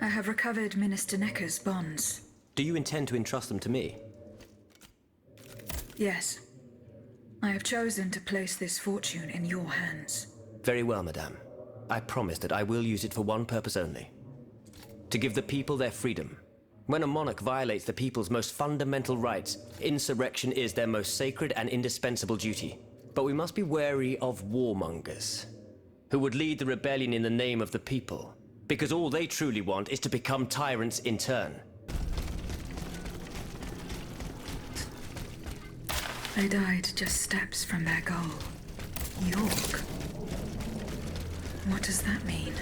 I have recovered Minister Necker's bonds. Do you intend to entrust them to me? Yes. I have chosen to place this fortune in your hands. Very well, madame. I promise that I will use it for one purpose only. To give the people their freedom. When a monarch violates the people's most fundamental rights, insurrection is their most sacred and indispensable duty. But we must be wary of warmongers, who would lead the rebellion in the name of the people, because all they truly want is to become tyrants in turn. They died just steps from their goal. York. What does that mean?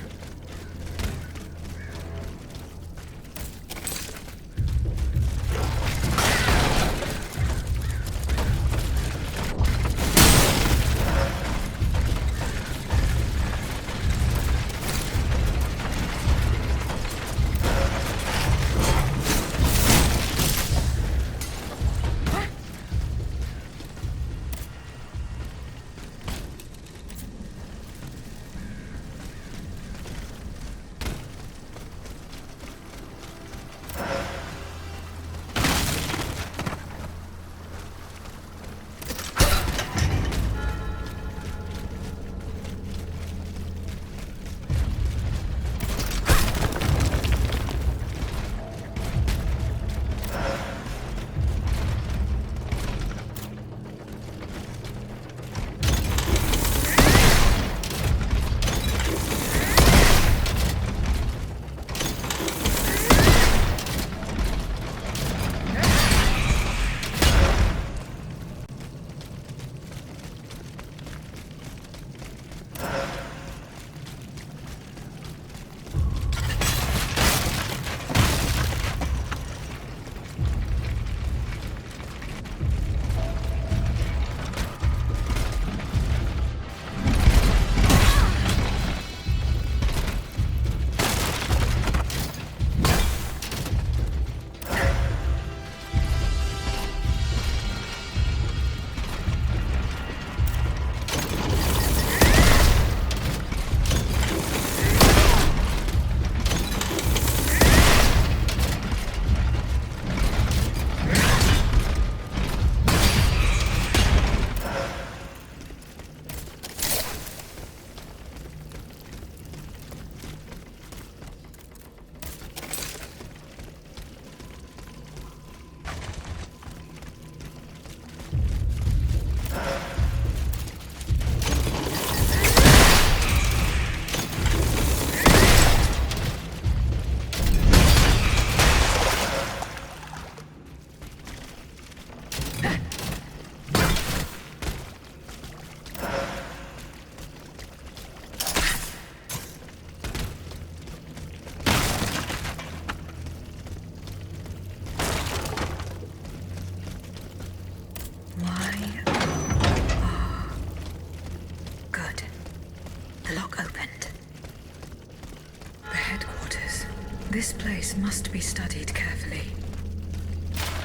This place must be studied carefully.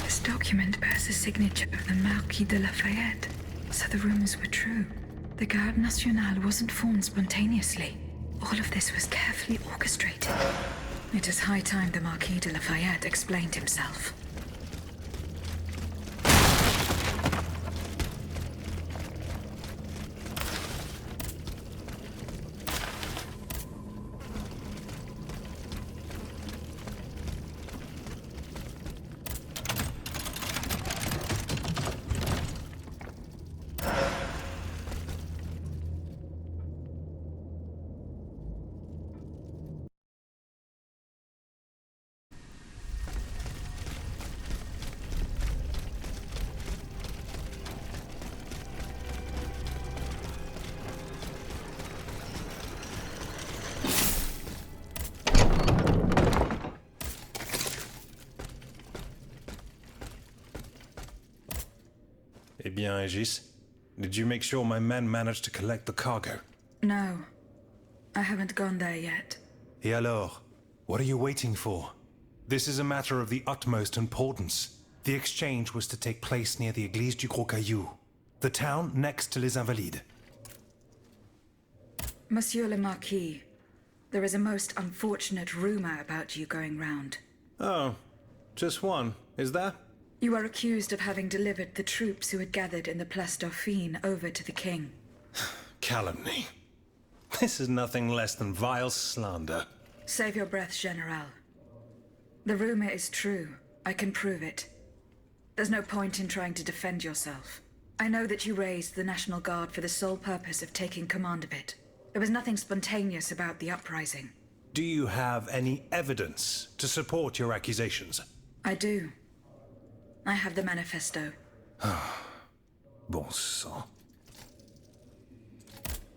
This document bears the signature of the Marquis de Lafayette, so the rumors were true. The Garde Nationale wasn't formed spontaneously. All of this was carefully orchestrated. It is high time the Marquis de Lafayette explained himself. Eh bien, Aegis, did you make sure my men managed to collect the cargo? No. I haven't gone there yet. Et alors? What are you waiting for? This is a matter of the utmost importance. The exchange was to take place near the Église du Gros Caillou, the town next to Les Invalides. Monsieur le Marquis, there is a most unfortunate rumor about you going round. Oh, just one, is there? You are accused of having delivered the troops who had gathered in the Place Dauphine over to the king. Calumny. This is nothing less than vile slander. Save your breath, General. The rumor is true. I can prove it. There's no point in trying to defend yourself. I know that you raised the National Guard for the sole purpose of taking command of it. There was nothing spontaneous about the uprising. Do you have any evidence to support your accusations? I do. I have the manifesto. Bon sang.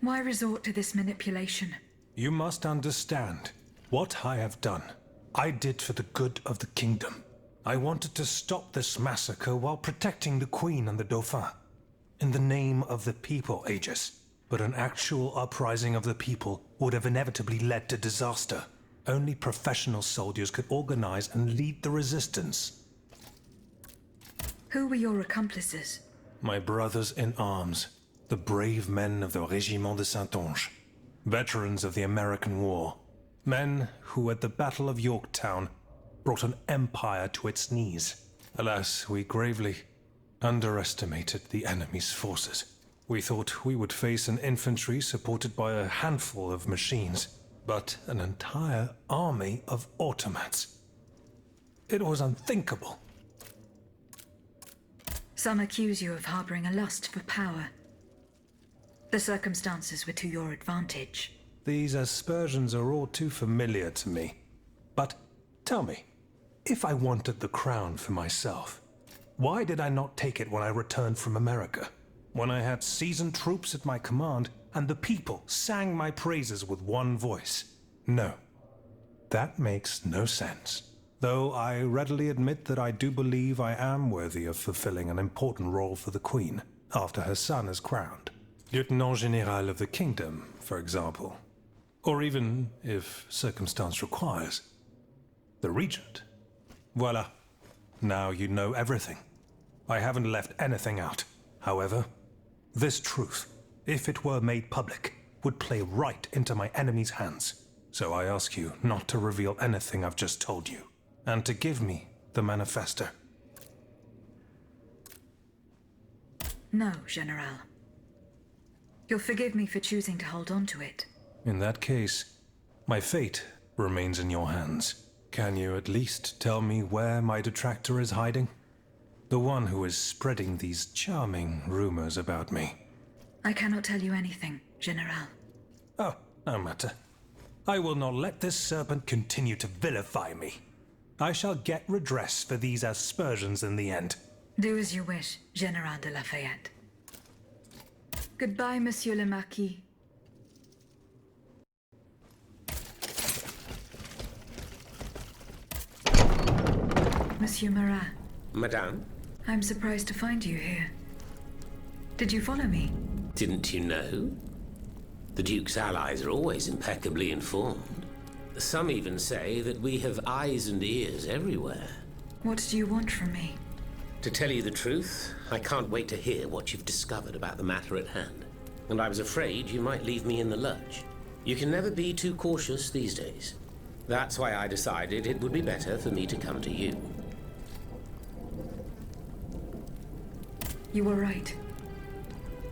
Why resort to this manipulation? You must understand what I have done. I did for the good of the kingdom. I wanted to stop this massacre while protecting the Queen and the Dauphin. In the name of the people, Aegis. But an actual uprising of the people would have inevitably led to disaster. Only professional soldiers could organize and lead the resistance. Who were your accomplices? My brothers in arms, the brave men of the Régiment de Saintonge, veterans of the American War, men who at the Battle of Yorktown brought an empire to its knees. Alas, we gravely underestimated the enemy's forces. We thought we would face an infantry supported by a handful of machines, but an entire army of automats. It was unthinkable. Some accuse you of harboring a lust for power. The circumstances were to your advantage. These aspersions are all too familiar to me. But tell me, if I wanted the crown for myself, why did I not take it when I returned from America? When I had seasoned troops at my command, and the people sang my praises with one voice. No, that makes no sense. Though I readily admit that I do believe I am worthy of fulfilling an important role for the Queen, after her son is crowned. Lieutenant General of the Kingdom, for example. Or even, if circumstance requires, the Regent. Voila. Now you know everything. I haven't left anything out. However, this truth, if it were made public, would play right into my enemy's hands. So I ask you not to reveal anything I've just told you, and to give me the manifesto. No, General. You'll forgive me for choosing to hold on to it. In that case, my fate remains in your hands. Can you at least tell me where my detractor is hiding? The one who is spreading these charming rumors about me. I cannot tell you anything, General. Oh, no matter. I will not let this serpent continue to vilify me. I shall get redress for these aspersions in the end. Do as you wish, General de Lafayette. Goodbye, Monsieur le Marquis. Monsieur Marat. Madame? I'm surprised to find you here. Did you follow me? Didn't you know? The Duke's allies are always impeccably informed. Some even say that we have eyes and ears everywhere. What do you want from me? To tell you the truth, I can't wait to hear what you've discovered about the matter at hand. And I was afraid you might leave me in the lurch. You can never be too cautious these days. That's why I decided it would be better for me to come to you. You were right.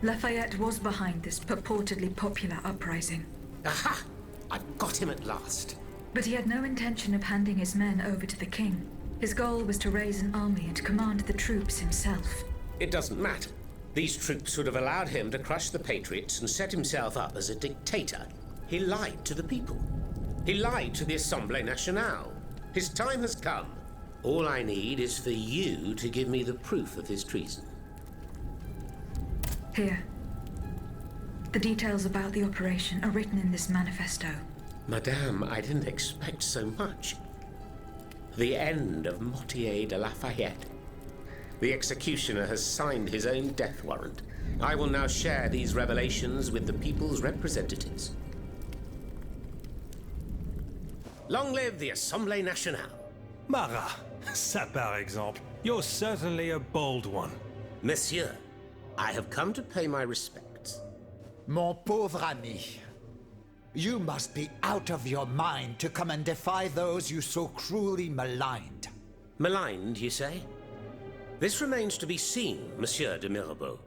Lafayette was behind this purportedly popular uprising. Aha! I've got him at last. But he had no intention of handing his men over to the king. His goal was to raise an army and command the troops himself. It doesn't matter. These troops would have allowed him to crush the Patriots and set himself up as a dictator. He lied to the people. He lied to the Assemblée Nationale. His time has come. All I need is for you to give me the proof of his treason. Here. The details about the operation are written in this manifesto. Madame, I didn't expect so much. The end of Mortier de Lafayette. The executioner has signed his own death warrant. I will now share these revelations with the people's representatives. Long live the Assemblée Nationale. Marat, ça par exemple. You're certainly a bold one. Monsieur, I have come to pay my respects. Mon pauvre ami, You must be out of your mind to come and defy those you so cruelly maligned. Maligned, you say? This remains to be seen, Monsieur de Mirabeau.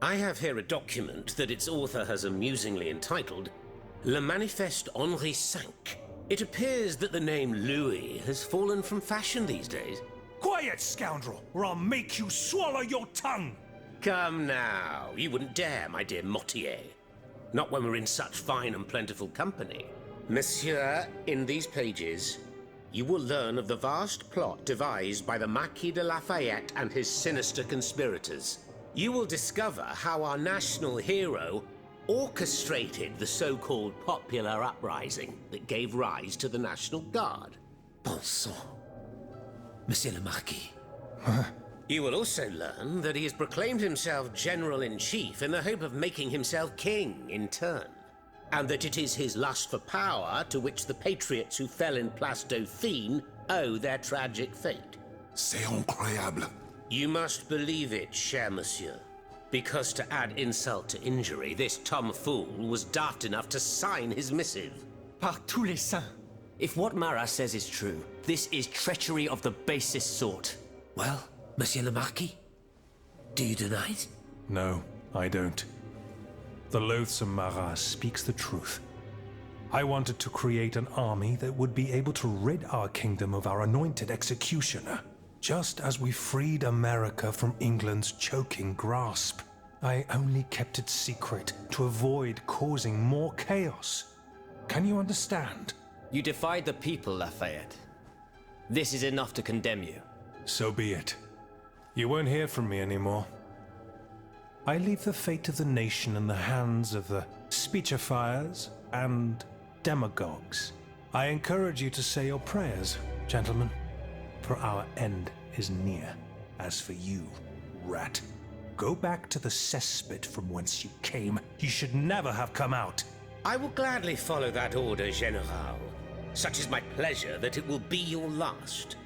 I have here a document that its author has amusingly entitled Le Manifeste Henri V. It appears that the name Louis has fallen from fashion these days. Quiet, scoundrel, or I'll make you swallow your tongue! Come now, you wouldn't dare, my dear Mortier. Not when we're in such fine and plentiful company. Monsieur, in these pages, you will learn of the vast plot devised by the Marquis de Lafayette and his sinister conspirators. You will discover how our national hero orchestrated the so-called popular uprising that gave rise to the National Guard. Bon sang, Monsieur le Marquis. You will also learn that he has proclaimed himself General-in-Chief in the hope of making himself king in turn, and that it is his lust for power to which the patriots who fell in Place Dauphine owe their tragic fate. C'est incroyable. You must believe it, cher monsieur, because to add insult to injury, this tomfool was daft enough to sign his missive. Par tous les saints. If what Marat says is true, this is treachery of the basest sort. Well, Monsieur le Marquis, do you deny it? No, I don't. The loathsome Marat speaks the truth. I wanted to create an army that would be able to rid our kingdom of our anointed executioner, just as we freed America from England's choking grasp. I only kept it secret to avoid causing more chaos. Can you understand? You defied the people, Lafayette. This is enough to condemn you. So be it. You won't hear from me anymore. I leave the fate of the nation in the hands of the speechifiers and demagogues. I encourage you to say your prayers, gentlemen, for our end is near. As for you, rat, go back to the cesspit from whence you came. You should never have come out. I will gladly follow that order, General. Such is my pleasure that it will be your last.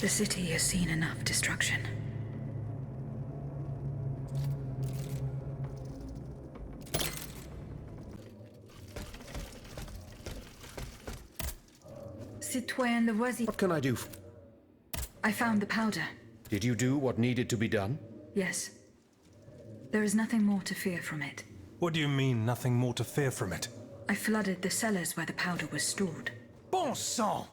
The city has seen enough destruction. Citoyen Lavoisier. What can I do? I found the powder. Did you do what needed to be done? Yes. There is nothing more to fear from it. What do you mean, nothing more to fear from it? I flooded the cellars where the powder was stored. Bon sang!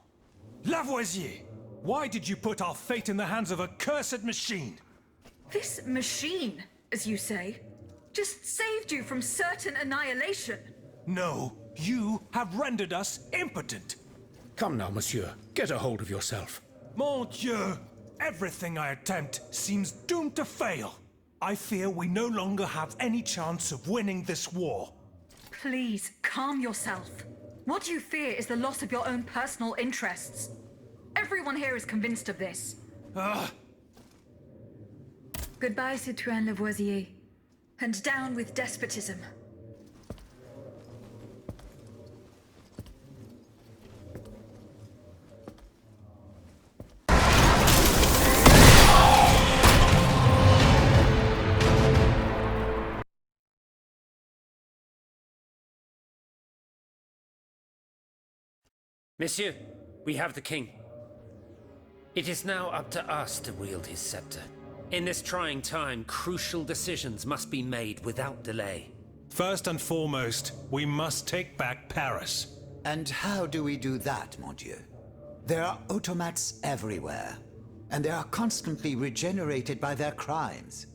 Lavoisier! Why did you put our fate in the hands of a cursed machine? This machine, as you say, just saved you from certain annihilation. No, you have rendered us impotent. Come now, monsieur. Get a hold of yourself. Mon Dieu! Everything I attempt seems doomed to fail. I fear we no longer have any chance of winning this war. Please, calm yourself. What you fear is the loss of your own personal interests. Everyone here is convinced of this. Goodbye, Citoyen Lavoisier. And down with despotism. Monsieur, we have the king. It is now up to us to wield his scepter. In this trying time, crucial decisions must be made without delay. First and foremost, we must take back Paris. And how do we do that, mon Dieu? There are automats everywhere, and they are constantly regenerated by their crimes.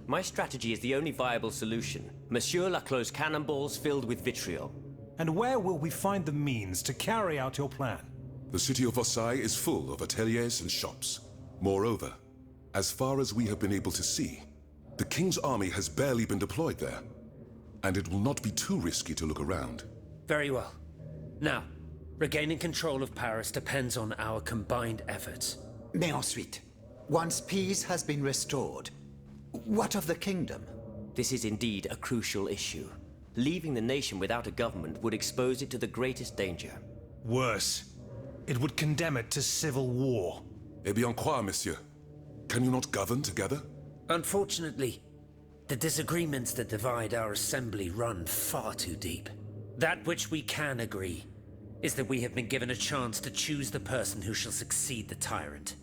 My strategy is the only viable solution. Monsieur Laclos' cannonballs filled with vitriol. And where will we find the means to carry out your plan? The city of Versailles is full of ateliers and shops. Moreover, as far as we have been able to see, the king's army has barely been deployed there. And it will not be too risky to look around. Very well. Now, regaining control of Paris depends on our combined efforts. Mais ensuite, once peace has been restored, what of the kingdom? This is indeed a crucial issue. Leaving the nation without a government would expose it to the greatest danger. Worse, it would condemn it to civil war. Eh bien quoi, monsieur? Can you not govern together? Unfortunately, the disagreements that divide our assembly run far too deep. That which we can agree is that we have been given a chance to choose the person who shall succeed the tyrant.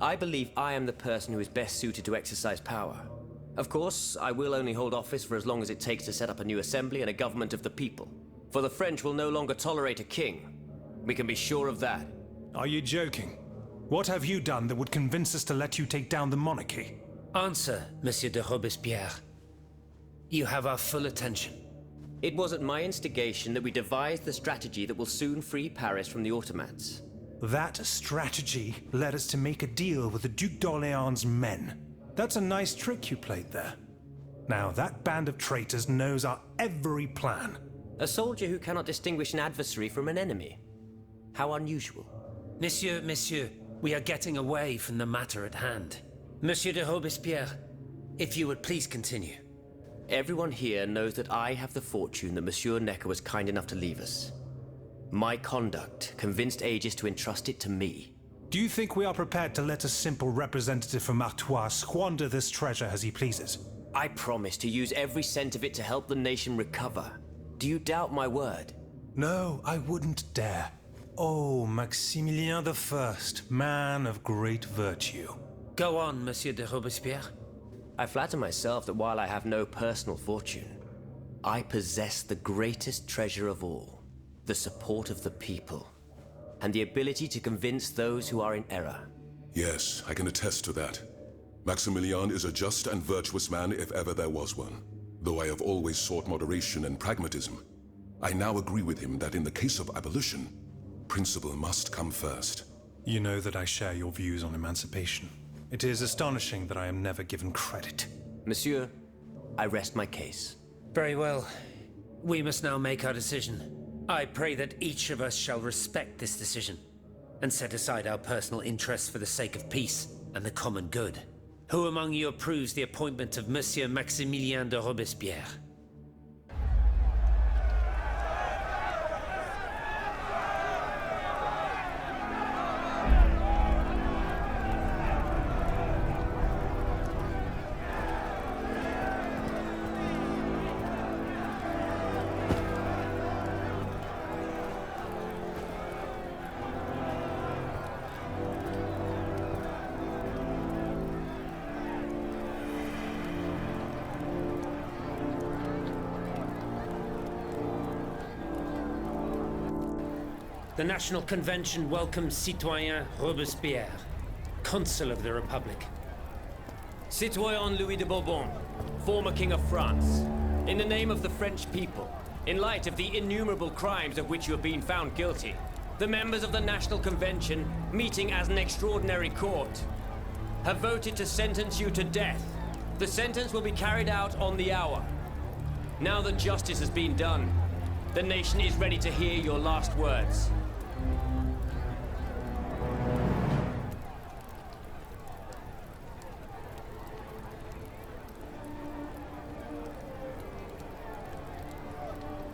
I believe I am the person who is best suited to exercise power. Of course, I will only hold office for as long as it takes to set up a new assembly and a government of the people. For the French will no longer tolerate a king. We can be sure of that. Are you joking? What have you done that would convince us to let you take down the monarchy? Answer, Monsieur de Robespierre. You have our full attention. It was at my instigation that we devised the strategy that will soon free Paris from the Ottomans. That strategy led us to make a deal with the Duc d'Orléans' men. That's a nice trick you played there. Now that band of traitors knows our every plan. A soldier who cannot distinguish an adversary from an enemy. How unusual. Monsieur, we are getting away from the matter at hand. Monsieur de Robespierre, if you would please continue. Everyone here knows that I have the fortune that Monsieur Necker was kind enough to leave us. My conduct convinced Aegis to entrust it to me. Do you think we are prepared to let a simple representative from Artois squander this treasure as he pleases? I promise to use every cent of it to help the nation recover. Do you doubt my word? No, I wouldn't dare. Oh, Maximilien I, man of great virtue. Go on, Monsieur de Robespierre. I flatter myself that while I have no personal fortune, I possess the greatest treasure of all, the support of the people, and the ability to convince those who are in error. Yes, I can attest to that. Maximilian is a just and virtuous man if ever there was one. Though I have always sought moderation and pragmatism, I now agree with him that in the case of abolition, principle must come first. You know that I share your views on emancipation. It is astonishing that I am never given credit. Monsieur, I rest my case. Very well. We must now make our decision. I pray that each of us shall respect this decision and set aside our personal interests for the sake of peace and the common good. Who among you approves the appointment of Monsieur Maximilien de Robespierre? The National Convention welcomes Citoyen Robespierre, Consul of the Republic. Citoyen Louis de Bourbon, former King of France, in the name of the French people, in light of the innumerable crimes of which you have been found guilty, the members of the National Convention, meeting as an extraordinary court, have voted to sentence you to death. The sentence will be carried out on the hour. Now that justice has been done, the nation is ready to hear your last words.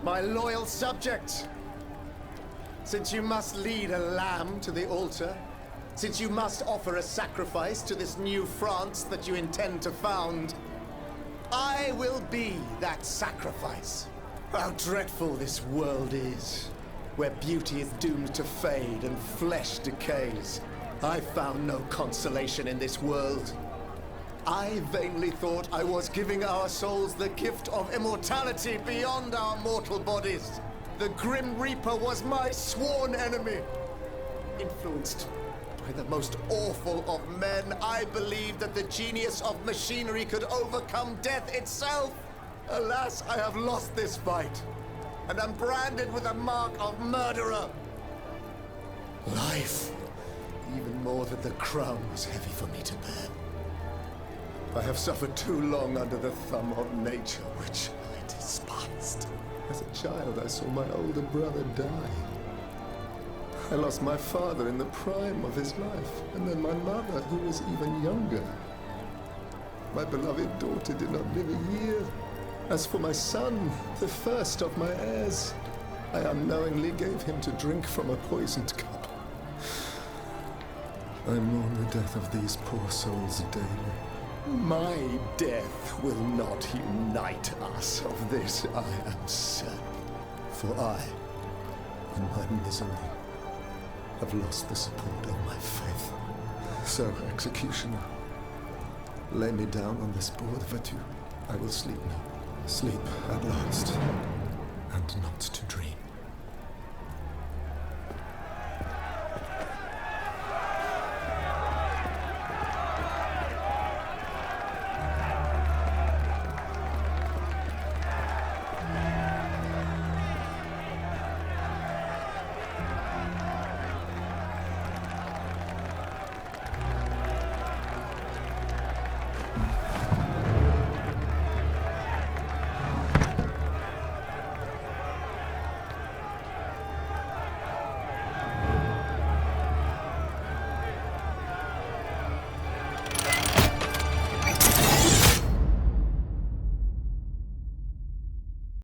My loyal subjects, since you must lead a lamb to the altar, since you must offer a sacrifice to this new France that you intend to found, I will be that sacrifice. How dreadful this world is. where beauty is doomed to fade and flesh decays. I found no consolation in this world. I vainly thought I was giving our souls the gift of immortality beyond our mortal bodies. The Grim Reaper was my sworn enemy. Influenced by the most awful of men, I believed that the genius of machinery could overcome death itself. Alas, I have lost this fight, and am branded with the mark of murderer. Life, even more than the crown, was heavy for me to bear. I have suffered too long under the thumb of nature, which I despised. As a child, I saw my older brother die. I lost my father in the prime of his life, and then my mother, who was even younger. My beloved daughter did not live a year. As for my son, the first of my heirs, I unknowingly gave him to drink from a poisoned cup. I mourn the death of these poor souls daily. My death will not unite us, of this I am certain. For I, in my misery, have lost the support of my faith. So, executioner, lay me down on this board of adieu. I will sleep now. Sleep at last, and not to dream.